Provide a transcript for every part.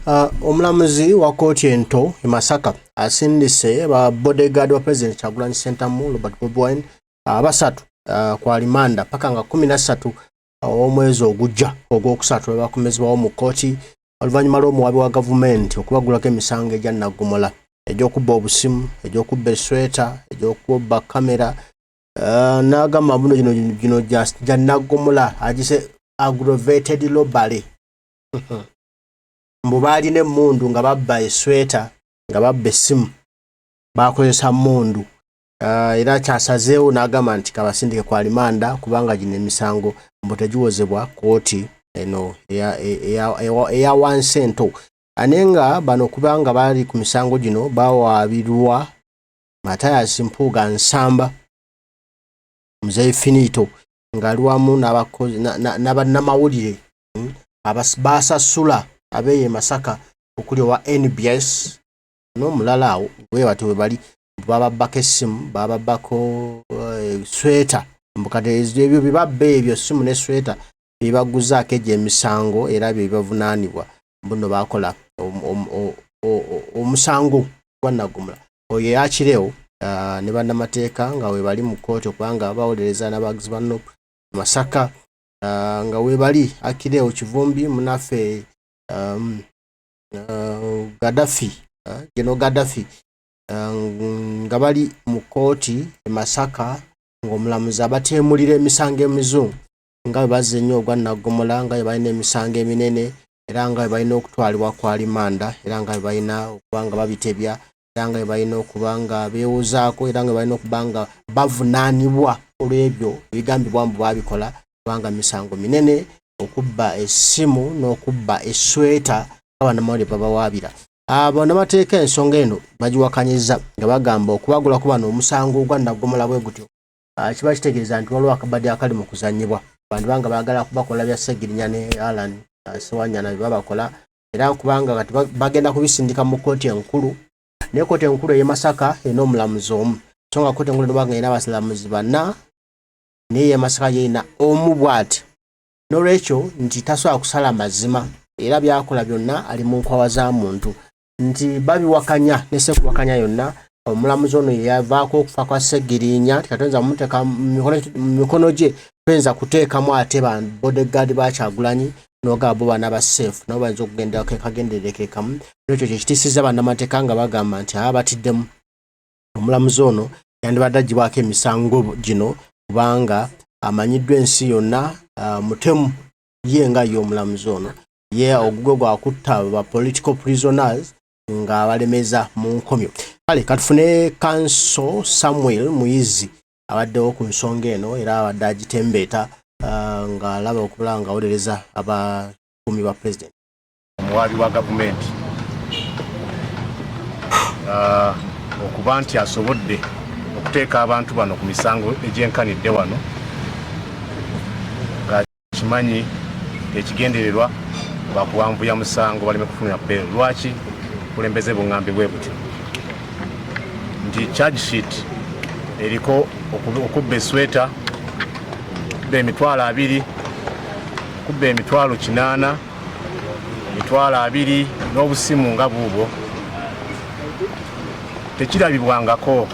Omulamuzi wa kooti ento e Masaka asindise ba bodyguard wa President Kyagulanyi Ssentamu Robert Bobi Wine abasatu kwa limanda paka nga 13 omwezi ogujja ogwokusatu bakomezebwawo mu kooti oluvannyuma lw'omuwabi wa gavumenti okubagulako emisango egya naggomola egy'okubba obusimu egy'okubba esweta egy'okubba kamera n'agamba buno gino gya naggomola agise aggravated robbery mbu baalina emmundu nga babba esweta nga babba essimu bakozesa mmundu era kyasazeewo n'agamba nti kabasindike kwa limanda kubanga gino emisango mbu tegiwozebwa kooti eno eya wansi ento ane nga bano kubanga baali ku misango gino bawaabirwa Mathias Mpuuga Nsamba Mzee Finito ng'ali wamu n'abannamawulire basasula abeye Masaka okuli owa NBS n'omulala awo bwe bati we bali bababbako essimu bababbako sweta mbukate ebyo bibabba ebyo essimu ne sweta bibaguzaako egyo emisango era bye bibavunaanibwa mbuno baakola omusango gwa naggomola oyo yakirewo ne bannamateeka nga we bali mu kooti okubanga bawolereza n'abagizi banno Masaka nga we bali akirewo Kivumbi munaffe Gaddafi Geno Gaddafi nga bali mu kooti e Masaka ng'omulamuzi abateemulira emisango emizungu nga bwe bazze nnyo ogwa naggomola nga bwe balina emisango eminene era nga bwe balina okutwalibwa kwa limanda era nga bwe balina okuba nga babitebya era nga bwe balina okuba nga beewuzaako era nga bwe balina okuba nga bavunaanibwa olw'ebyo ebigambibwa mbu baabikola kubanga misango minene okubba essimu n'okubba esweta abannamawulire babawaabira bannamateeka ensonga eno bagiwakanyiza nga bagamba okubagula ku bano omusango ogwa naggomola bwe gutyo kiba kitegeeza nti waliwo akabadde akali mu kuzannyibwa bantu banga baagala kubakola bya Ssegirinya ne Alan Sewanyana bye babakola era kubanga kati bagenda kubisindika mu kooti enkulu ne kooti enkulu ey'e Masaka erina omulamuzi omu so nga kooti enkulu banga erina abasalamuzi banna n'ey'e Masaka yerina omu bw'ati n'olwekyo nti tasobola kusala mazima era byakola byonna ali mu nkwawa za muntu nti babiwakanya ne sekuwakanya yonna omulamuzi ono yavaako okufa kwa Ssegirinya tikatoyinza mumuteeka mu mikono gye toyinza kuteekamu ate ba bodyguard ba Kyagulanyi n'ogaba bo bana ba safe nabo bayinza okugenda kagenderere keekamu ekyo kyekitiisiza bannamateeka nga bagamba nti batiddemu omulamuzi ono yandibadde agibwako emisango gino kubanga amanyiddwa ensi yonna mutemu ye nga ye omulamuzi ono ye ogugwe gwakutta ba political prisoners nga balemeza mu nkomyo kale katufune Kanso Samuel Muyizi abaddewo ku nsonga eno era abadde agitembeeta nga alaba okubula nga awolereza abakuumi ba president omuwaabi wa gavumenti okuba nti asobodde okuteeka abantu bano ku misango egyenkanidde wano nga kimanyi ekigendererwa bakuwanvuya musango baleme kufunira ppeero lwaki kulembeze buŋŋambi bwe butyo nti charge sheet eriko okubba esweta okubba emitwalo 2 okubba emitwalo 8 emitwalo 2 n'obusimu nga buubwo tekirabibwangako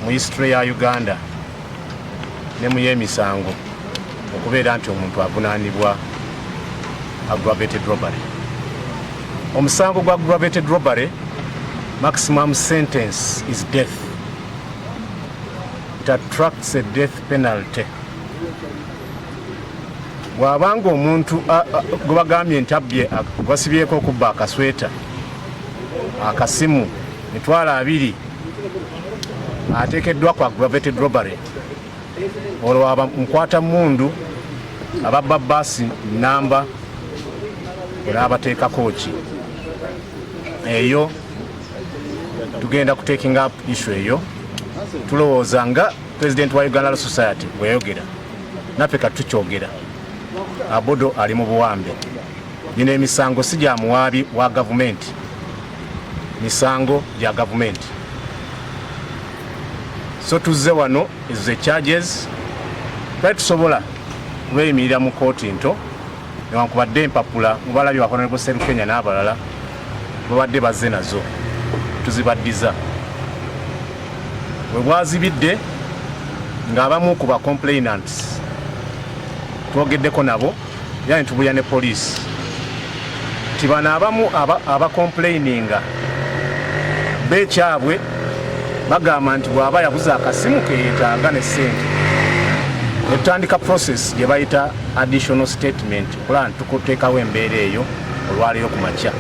mu history ya Uganda ne mu y'emisango okubeera nti omuntu avunaanibwa aggravated robbery. Omusango gwa aggravated robbery maximum sentence is death. It attracts a death penalty. Bw'abanga omuntu gwe bagambye nti abbye gwasibyeko okubba akasweta akasimu mitwalo 2 ateekeddwa ku aggravated robbery olwo aba nkwata mundu ababba baasi namba era abateekako ki eyo tugenda ku taking up issue eyo tulowooza nga president wa Uganda Law Society bweyogera naffe katukyogera abodo ali mu buwambe gino emisango si gya muwaabi wa gavumenti misango gya gavumenti so tuzze wano ezo charges bali tusobola kubeeyimirira mu kooti nto newankubadde empapula mubalabye Honorable Sserukenya n'abalala babadde bazze nazo tuzibaddiza bwe bwazibidde ng'abamu ku ba complainants twogeddeko nabo era ne tubulya ne poliisi nti bano abamu abakomplaininga beekyabwe bagamba nti bw'aba yabuze akasimu ke yeetaaga ne ssente ne tutandika process gye bayita additional statement plan tukuteekawo embeera eyo olwaleero ku makya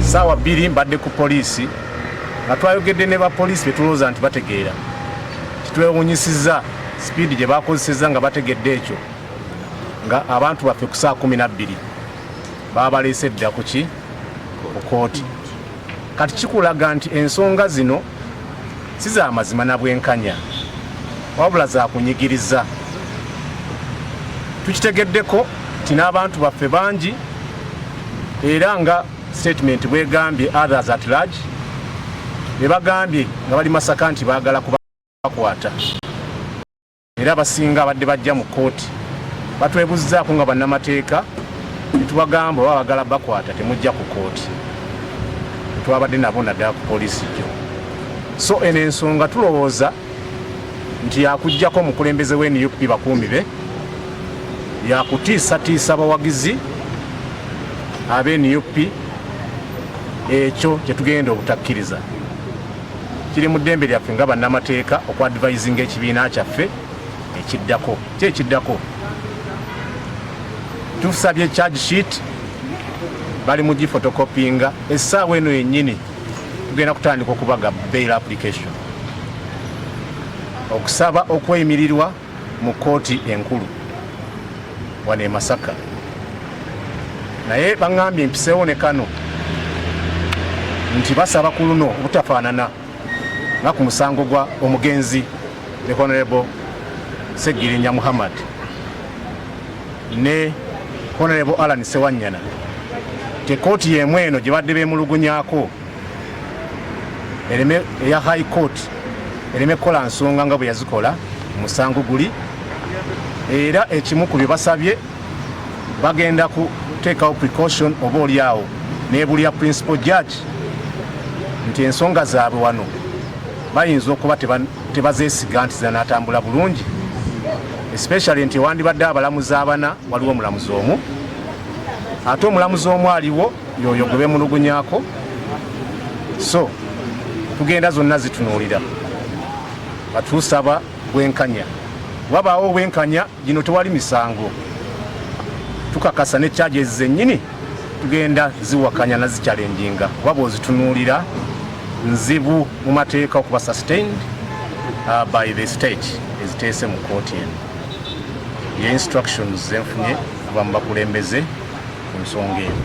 ssaawa 2 mbadde ku poliisi nga twayogedde ne bapoliisi betulowooza nti bategeera kitwewuunyisizza sipiidi gye bakozesezza nga bategedde ekyo nga abantu baffe ku saa 12 baba baleese dda ku kooti kati kikulaga nti ensonga zino si za mazima na bwenkanya wabula za kunyigiriza tukitegeddeko nti n'abantu baffe bangi era nga statement bwegambye others at large bebagambye nga bali Masaka nti baagala kubakwata era basinga abadde bajja mu kooti batwebuzzaako nga bannamateeka netubagamba oba bagala bakwata temujja ku kooti twabadde nabo naddala ku poliisi gyo so eno ensonga tulowooza nti yakuggyako omukulembeze w'NUP bakuumi be yakutiisatiisa bawagizi ab'NUP ekyo kyetugenda obutakkiriza kiri mu ddembe lyaffe nga bannamateeka okwadvisinga ekibiina kyaffe ekiddako tusabye charge sheet bali mu gifotokopinga essaawa eno yennyini tugenda kutandika okubaga bail application okusaba okweyimirirwa mu kooti enkulu wano e Masaka naye baŋŋambye mpiseewo ne kano nti basaba ku luno obutafaanana nga ku musango gwa omugenzi the Honorable Segirinya Muhammad ne Honorable Alan Sewanyana te kooti y'emu eno gye badde beemulugunyaako eya high court ereme kola nsonga nga bwe yazikola musango guli era ekimu ku bye basabye bagenda kuteekawo precaution oba oliawo neebulya principal judge nti ensonga zaabwe wano bayinza okuba tebazeesiga nti zanaatambula bulungi especially nti wandibadde abalamuzi abana waliwo omulamuzi omu ate omulamuzi omu aliwo yoyo gwe beemulugunyaako so tugenda zonna zitunuulira batusaba bwenkanya wabaawo bwenkanya gino tewali misango tukakasa ne charges zennyini tugenda ziwakanya na zichallenginga waba ozitunuulira nzibu mu mateeka okuba sustained by the state eziteese mu kooti eno ye instructions zenfunye kuva mu bakulembeze ku nsonga eno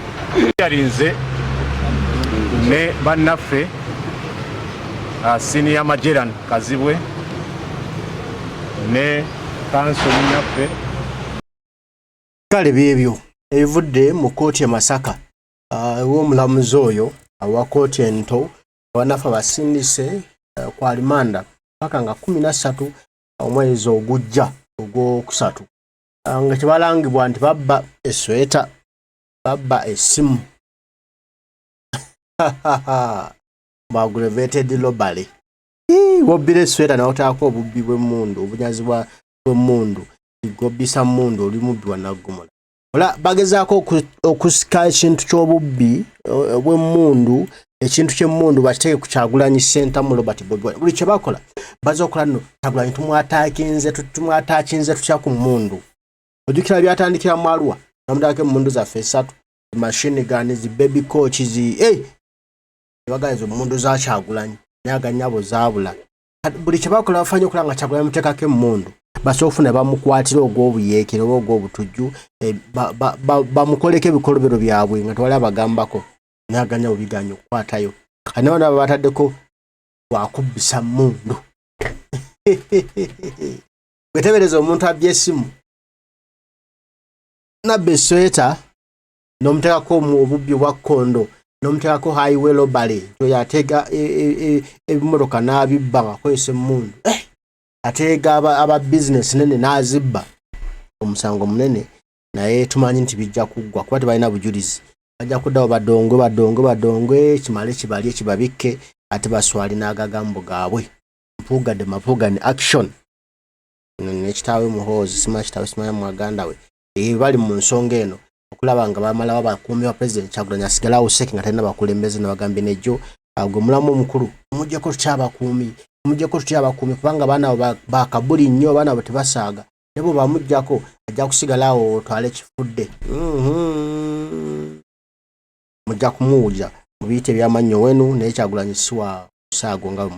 yalinze ne bannaffe Senior Majeran Kazibwe ne kanso naffe kale byebyo ebivudde mu kooti e Masaka w'omulamuzi oyo awa kooti ento abanafu abasindise kwa limanda paka nga 13 omwezi ogujja ogwokusatu nga tebalangibwa nti babba esweta babba esimu aggravated robbery wobbira esweta nawotaako obubbi bw'emmundu obunyazi bw'emmundu igobisa mmundu oli mubbi wa naggomola ola bagezaako okusika ekintu ky'obubbi bw'emmundu ekintu ky'emmundu bakiteeke ku Kyagulanyi Center mu Robert Bobi Wine buli kye bakola bazza okola nno Kyagulanyi tumwataakinze tutya ku mmundu ojjukira byatandikira mu Arua namudaako emmundu zaffe 3 machine gun zi baby coach zi bagayizo mmundu za Kyagulanyi nyaga nyabo zaabula buli kye bakola bafanye okulanga Kyagulanyi muteekako emmundu basoofuna bamukwatira ogw'obuyeekero oba ogw'obutujju bamukoleko ebikolobero byabwe nga tewali abagambako naganya obiganya okukwatayo kanawo nabo bataddeko wakubbisa mmundu wetebereza omuntu abbye essimu nabba esweta n'omuteekako obubbi bwa kkondo n'omuteekako highway robbery oyo ateega ebimotoka n'abibba ng'akozesa emmundu ateega aba business nene n'azibba omusango munene naye tumanyi nti bijja kuggwa kuba tebalina bujulizi bajja kuddawo badongwe kimale kibalye kibabikke ate baswali n'agagambo gaabwe mpuugadde mapuugani action nekitaawe muhoozi simanyi kitaawe simanyi mwaganda we bali mu nsonga eno okulaba nga bamalawo abakuumi ba president Kyagulanyi asigalawo seke nga talina bakulembeze nabagambye nejjo gwe mulamu omukulu mujjako tutya abakuumi kubanga baana bakabuli nnyo baana bo tebasaaga nebo bamujjako ajja kusigalawo otwale kifudde mujja kumuwulira mu biyite ebyamannyo wenu naye Kyagulanyi si wa kusaago nga